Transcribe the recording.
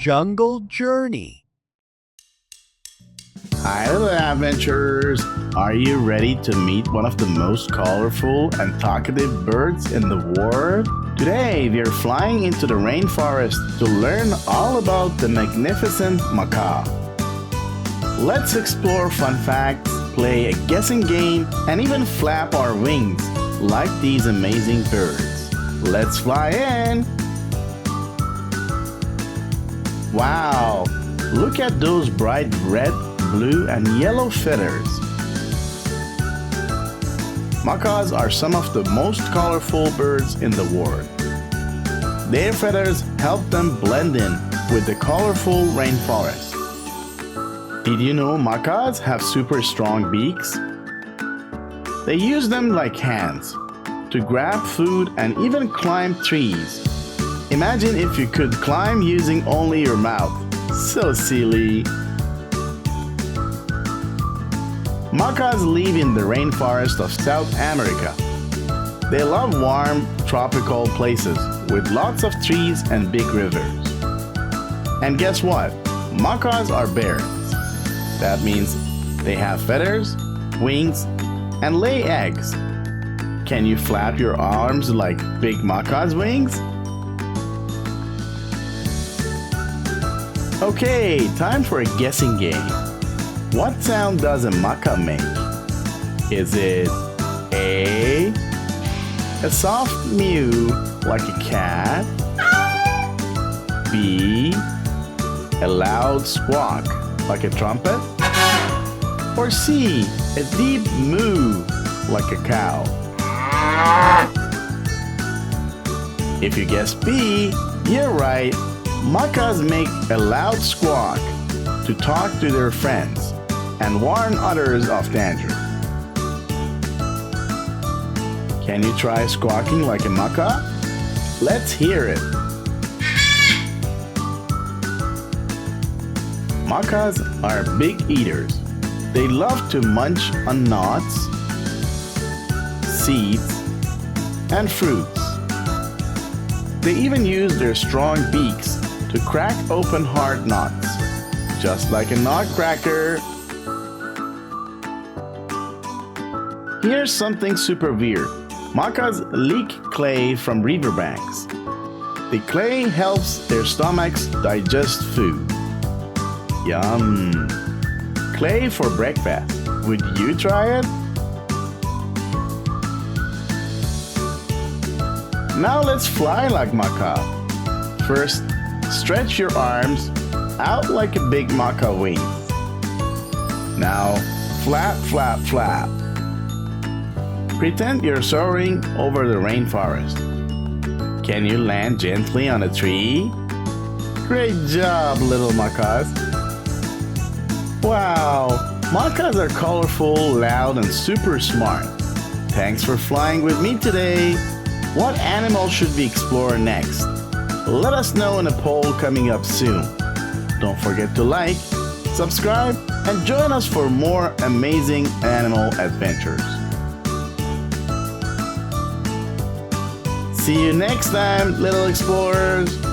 jungle journey. Hi, little adventurers! Are you ready to meet one of the most colorful and talkative birds in the world? Today, we are flying into the rainforest to learn all about the magnificent macaw. Let's explore fun facts, play a guessing game, and even flap our wings like these amazing birds. Let's fly in! Wow! Look at those bright red, blue, and yellow feathers. Macaws are some of the most colorful birds in the world. Their feathers help them blend in with the colorful rainforest. Did you know macaws have super strong beaks? They use them like hands to grab food and even climb trees. Imagine if you could climb using only your mouth. So silly. Macaws live in the rainforest of South America. They love warm, tropical places with lots of trees and big rivers. And guess what? Macaws are bears. That means they have feathers, wings, and lay eggs. Can you flap your arms like big macaw's wings? Okay, time for a guessing game. What sound does a macaw make? Is it A, a soft mew like a cat? B, a loud squawk like a trumpet? Or C, a deep moo like a cow? If you guess B, you're right. Macaws make a loud squawk to talk to their friends and warn others of danger. Can you try squawking like a macaw? Let's hear it. Macaws are big eaters. They love to munch on nuts, seeds, and fruits. They even use their strong beaks to crack open hard nuts, just like a nutcracker. Here's something super weird. Macaws lick clay from riverbanks. The clay helps their stomachs digest food. Yum! Clay for breakfast. Would you try it? Now let's fly like macaw. First, stretch your arms out like a big macaw wing. Now, flap, flap, flap. Pretend you're soaring over the rainforest. Can you land gently on a tree? Great job, little macaws. Wow, macaws are colorful, loud, and super smart. Thanks for flying with me today. What animal should we explore next? Let us know in a poll coming up soon. Don't forget to like, subscribe, and join us for more amazing animal adventures. See you next time, little explorers!